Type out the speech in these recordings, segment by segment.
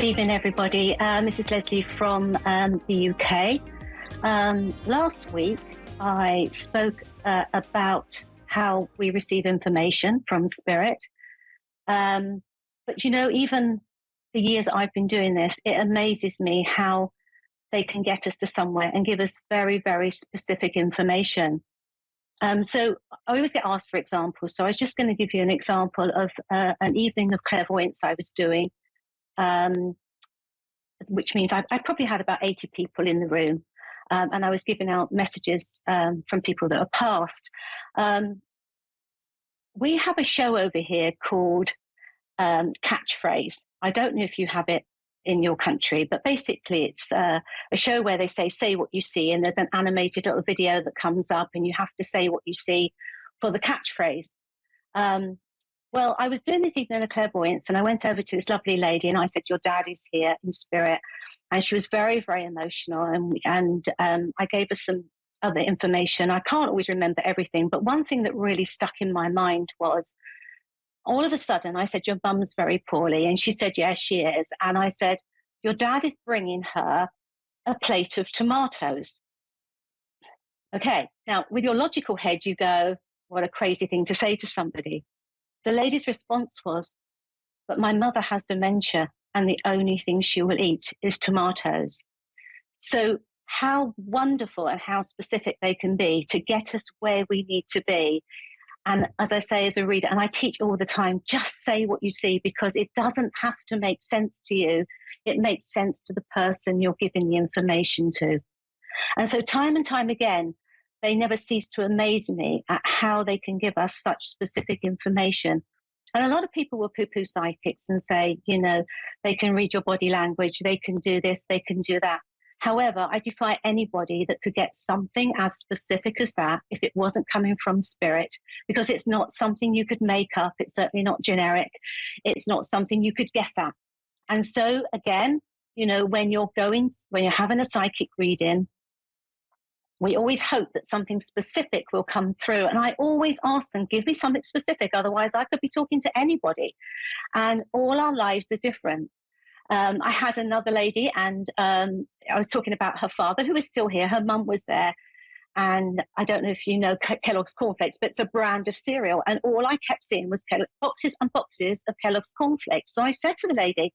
Good evening, everybody. This is Lesley from the UK. Last week, I spoke about how we receive information from spirit. But, you know, even the years I've been doing this, it amazes me how they can get us to somewhere and give us very, very specific information. So I always get asked for examples. So I was just going to give you an example of an evening of clairvoyance I was doing. Which means I probably had about 80 people in the room, and I was giving out messages from people that are past. We have a show over here called Catchphrase. I don't know if you have it in your country, but basically it's a show where they say what you see, and there's an animated little video that comes up, and you have to say what you see for the catchphrase. Well, I was doing this evening of clairvoyance, and I went over to this lovely lady, and I said, "Your dad is here in spirit," and she was very, very emotional, and I gave her some other information. I can't always remember everything, but one thing that really stuck in my mind was, all of a sudden, I said, "Your mum's very poorly," and she said, "Yes, she is," and I said, "Your dad is bringing her a plate of tomatoes." Okay, now with your logical head, you go, "What a crazy thing to say to somebody." The lady's response was, "But my mother has dementia, and the only thing she will eat is tomatoes." So how wonderful and how specific they can be to get us where we need to be. And as I say as a reader, and I teach all the time, just say what you see, because it doesn't have to make sense to you. It makes sense to the person you're giving the information to. And so time and time again, they never cease to amaze me at how they can give us such specific information. And a lot of people will poo-poo psychics and say, you know, they can read your body language, they can do this, they can do that. However, I defy anybody that could get something as specific as that if it wasn't coming from spirit, because it's not something you could make up. It's certainly not generic. It's not something you could guess at. And so again, you know, when you're having a psychic reading, we always hope that something specific will come through. And I always ask them, give me something specific. Otherwise, I could be talking to anybody. And all our lives are different. I had another lady, and I was talking about her father, who is still here. Her mum was there. And I don't know if you know Kellogg's cornflakes, but it's a brand of cereal. And all I kept seeing was boxes and boxes of Kellogg's cornflakes. So I said to the lady,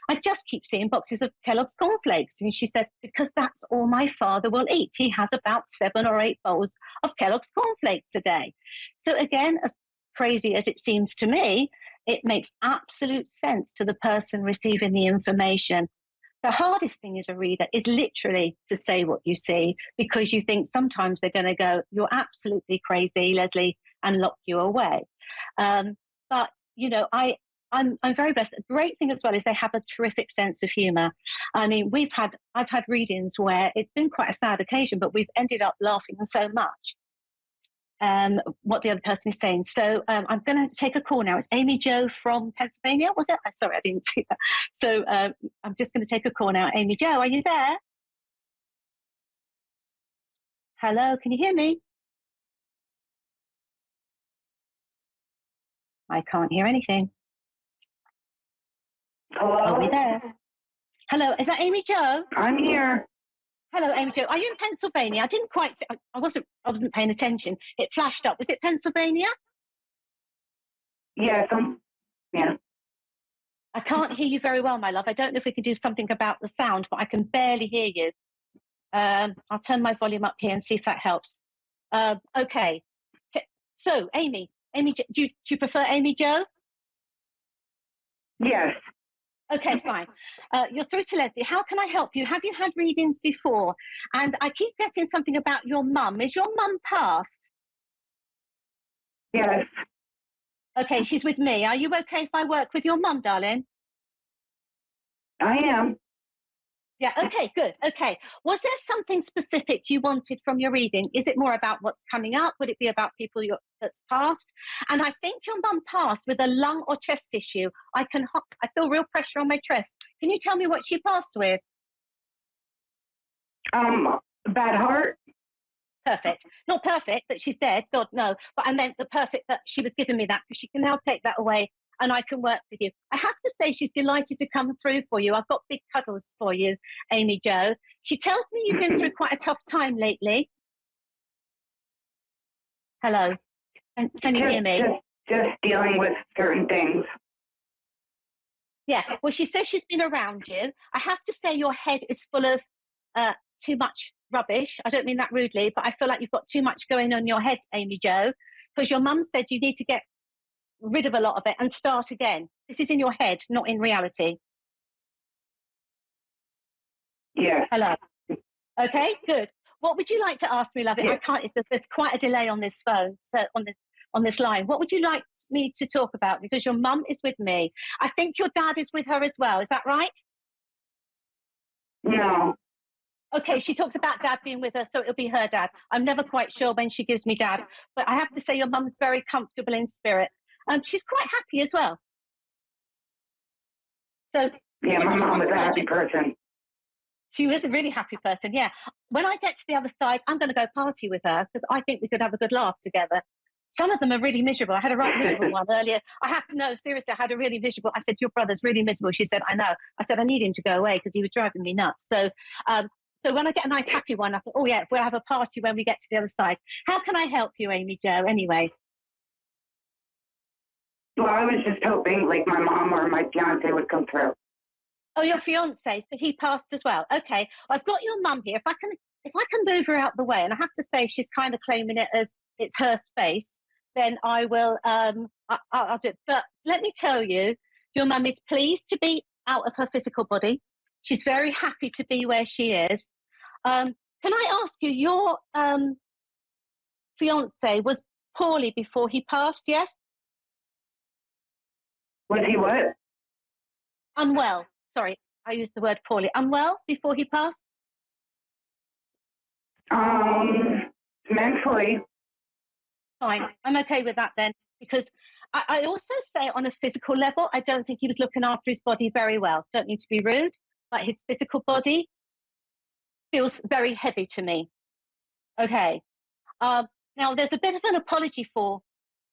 "I just keep seeing boxes of Kellogg's cornflakes." And she said, "Because that's all my father will eat. He has about 7 or 8 bowls of Kellogg's cornflakes a day." So again, as crazy as it seems to me, it makes absolute sense to the person receiving the information. The hardest thing as a reader is literally to say what you see, because you think sometimes they're going to go, "You're absolutely crazy, Lesley," and lock you away. But, you know, I'm very blessed. The great thing as well is they have a terrific sense of humor. I mean, I've had readings where it's been quite a sad occasion, but we've ended up laughing so much. What the other person is saying. So I'm going to take a call now. It's Amy Jo from Pennsylvania, was it? Sorry, I didn't see that. So I'm just going to take a call now. Amy Jo, are you there? Hello, can you hear me? I can't hear anything. Hello? Are we there? Hello, is that Amy Jo? I'm here. Hello, Amy Jo. Are you in Pennsylvania? I didn't quite. I wasn't paying attention. It flashed up. Was it Pennsylvania? Yes, yeah. I can't hear you very well, my love. I don't know if we can do something about the sound, but I can barely hear you. I'll turn my volume up here and see if that helps. Okay. So, Amy, do you prefer Amy Jo? Yes. Okay, fine. You're through to Lesley. How can I help you? Have you had readings before? And I keep getting something about your mum. Is your mum passed? Yes. Okay, she's with me. Are you okay if I work with your mum, darling? I am. Yeah, okay, good. Okay. Was there something specific you wanted from your reading? Is it more about what's coming up? Would it be about people that's passed? And I think your mum passed with a lung or chest issue. I feel real pressure on my chest. Can you tell me what she passed with? Bad heart. Perfect. Not perfect that she's dead, God no. But I meant the perfect that she was giving me that, because she can now take that away and I can work with you. I have to say she's delighted to come through for you. I've got big cuddles for you, Amy Jo. She tells me you've been through quite a tough time lately. Hello. Can you hear me? Just dealing with certain things. Yeah. Well, she says she's been around you. I have to say your head is full of too much rubbish. I don't mean that rudely, but I feel like you've got too much going on in your head, Amy Jo, because your mum said you need to get rid of a lot of it and start again. This is in your head, not in reality. Yeah. Hello. Okay, good. What would you like to ask me, lovey? Yeah. I can't. There's quite a delay on this phone, so on this line. What would you like me to talk about? Because your mum is with me. I think your dad is with her as well. Is that right? No. Okay, she talks about dad being with her, so it'll be her dad. I'm never quite sure when she gives me dad, but I have to say your mum's very comfortable in spirit. She's quite happy as well. So Yeah, what my does she mom want was to a know? happy person. She was a really happy person, yeah. When I get to the other side, I'm going to go party with her because I think we could have a good laugh together. Some of them are really miserable. I had a right miserable one earlier. No, seriously, I had a really miserable. I said, your brother's really miserable. She said, I know. I said, I need him to go away because he was driving me nuts. So when I get a nice happy one, I thought, oh yeah, we'll have a party when we get to the other side. How can I help you, Amy Jo, anyway? Well, I was just hoping like my mom or my fiance would come through. Oh, your fiance, so he passed as well. Okay, I've got your mum here. If I can move her out the way, and I have to say she's kind of claiming it as it's her space, then I will. I'll do it. But let me tell you, your mum is pleased to be out of her physical body. She's very happy to be where she is. Can I ask you, your fiance was poorly before he passed? Yes, Was he what? unwell. Sorry, I used the word poorly. Unwell before he passed. Mentally. Fine. I'm okay with that then, because I also say on a physical level, I don't think he was looking after his body very well. Don't need to be rude, but his physical body feels very heavy to me. Okay. Now, there's a bit of an apology for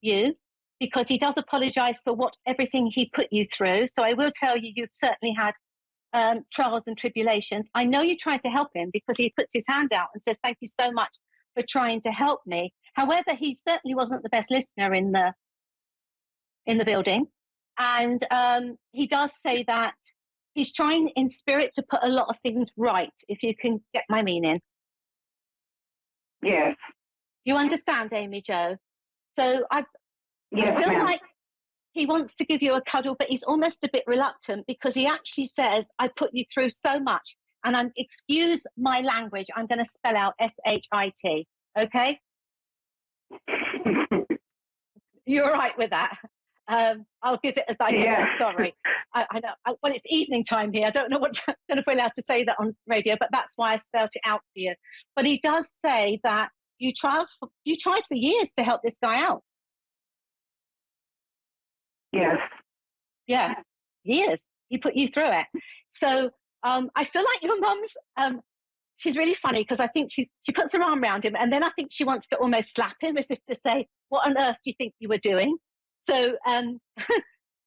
you because he does apologize for everything he put you through. So I will tell you, you've certainly had trials and tribulations. I know you tried to help him because he puts his hand out and says, thank you so much for trying to help me. However, he certainly wasn't the best listener in the building. And he does say that he's trying in spirit to put a lot of things right, if you can get my meaning. Yes. You understand, Amy Jo? So I Yes, feel ma'am. like he wants to give you a cuddle, but he's almost a bit reluctant because he actually says, I put you through so much. And excuse my language, I'm going to spell out SHIT. Okay? You're all right with that? I'll give it as I get it. Sorry. I know. Well, it's evening time here. I don't know don't know if we're allowed to say that on radio, but that's why I spelled it out for you. But he does say that you tried for years to help this guy out. Yes. Yeah, years. He put you through it. So I feel like your mum's she's really funny because I think she puts her arm around him and then I think she wants to almost slap him as if to say, what on earth do you think you were doing? So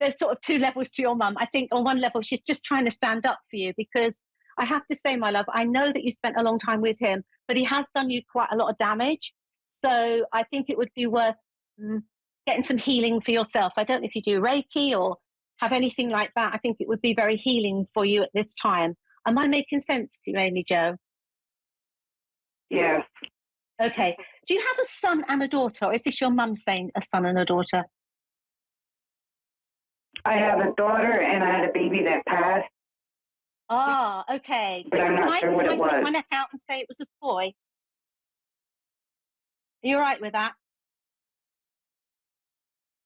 there's sort of two levels to your mum. I think on one level, she's just trying to stand up for you because I have to say, my love, I know that you spent a long time with him, but he has done you quite a lot of damage. So I think it would be worth getting some healing for yourself. I don't know if you do Reiki or have anything like that. I think it would be very healing for you at this time. Am I making sense to you, Amy Jo? Yes. Okay. Do you have a son and a daughter, or is this your mum saying a son and a daughter? I have a daughter and I had a baby that passed. Ah, okay. But I'm not sure what it can I stick was. my neck out and say it was a boy? Are you all right with that?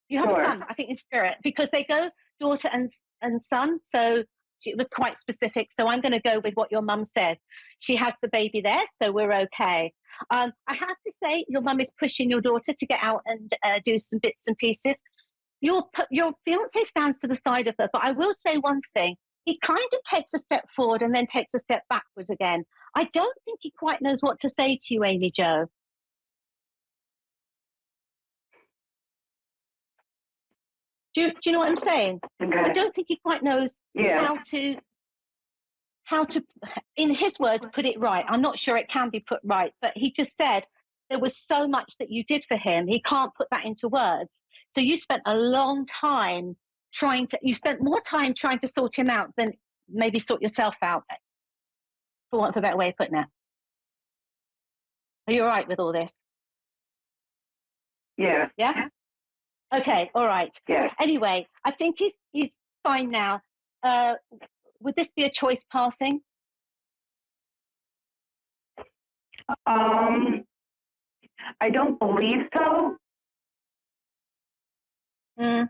You have Sure. a son, I think, in spirit, because they go daughter and son. So it was quite specific. So I'm going to go with what your mum says. She has the baby there, so we're okay. I have to say, your mum is pushing your daughter to get out and do some bits and pieces. Your fiance stands to the side of her, but I will say one thing. He kind of takes a step forward and then takes a step backwards again. I don't think he quite knows what to say to you, Amy Jo. Do you know what I'm saying? I Okay. don't think he quite knows Yeah. how to, in his words, put it right. I'm not sure it can be put right, but he just said there was so much that you did for him. He can't put that into words. So you spent a long time you spent more time trying to sort him out than maybe sort yourself out, for want of a better way of putting it. Are you all right with all this? Yeah. Yeah? Okay, all right. Yeah. Anyway, I think he's fine now. Would this be a choice passing? I don't believe so. Mm.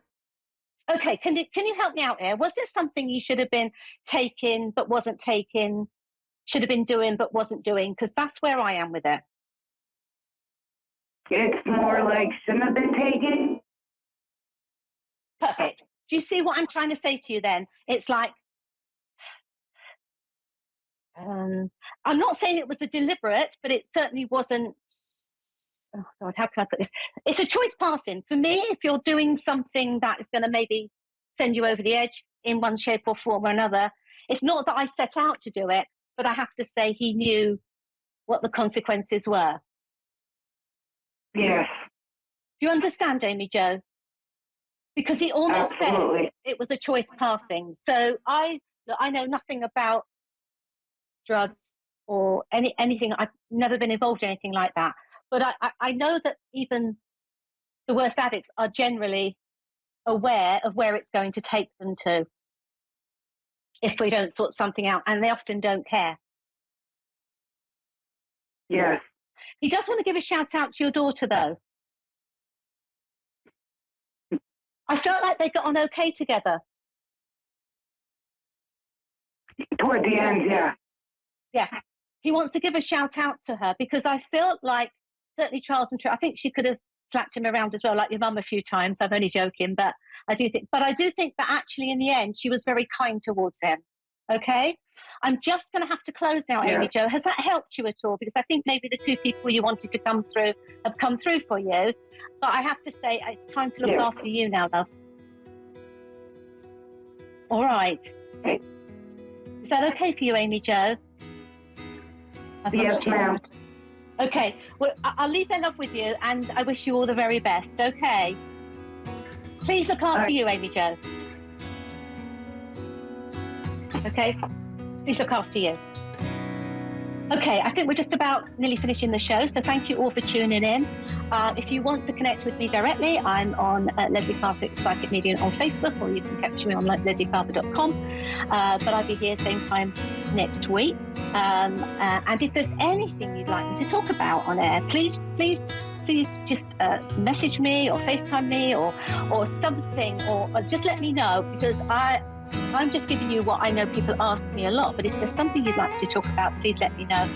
Okay, can you help me out here? Was this something you should have been taking but wasn't taking, should have been doing but wasn't doing? Because that's where I am with it. It's more like shouldn't have been taken. Perfect. Do you see what I'm trying to say to you then? It's like, I'm not saying it was a deliberate, but it certainly wasn't. Oh God, how can I put this? It's a choice passing. For me, if you're doing something that is going to maybe send you over the edge in one shape or form or another, it's not that I set out to do it, but I have to say he knew what the consequences were. Yes. Do you understand, Amy Jo? Because he almost Absolutely. said it was a choice passing. So I know nothing about drugs or anything. I've never been involved in anything like that. But I know that even the worst addicts are generally aware of where it's going to take them to if we don't sort something out, and they often don't care. Yes. He does want to give a shout out to your daughter, though. I felt like they got on okay together. Toward the end, yeah. Yeah. He wants to give a shout out to her because I felt like, certainly Charles and Trish, I think she could have slapped him around as well, like your mum a few times. I'm only joking, but I do think that actually in the end, she was very kind towards him. Okay. I'm just going to have to close now, Yeah. Amy Jo. Has that helped you at all? Because I think maybe the two people you wanted to come through have come through for you. But I have to say, it's time to look Yeah. after you now, love. All right. Okay. Is that okay for you, Amy Jo? I've Yes, lost you. ma'am. Okay, well, I'll leave their love with you, and I wish you all the very best, okay? Please look after you, Amy Jo. Okay? Please look after you. Okay, I think we're just about nearly finishing the show, so thank you all for tuning in. If you want to connect with me directly, I'm on Lesley Carver, Psychic Medium on Facebook, or you can catch me on lesleycarver.com. But I'll be here same time next week. And if there's anything you'd like me to talk about on air, please just message me or FaceTime me or something, or just let me know, because I'm just giving you what I know people ask me a lot. But if there's something you'd like to talk about, please let me know.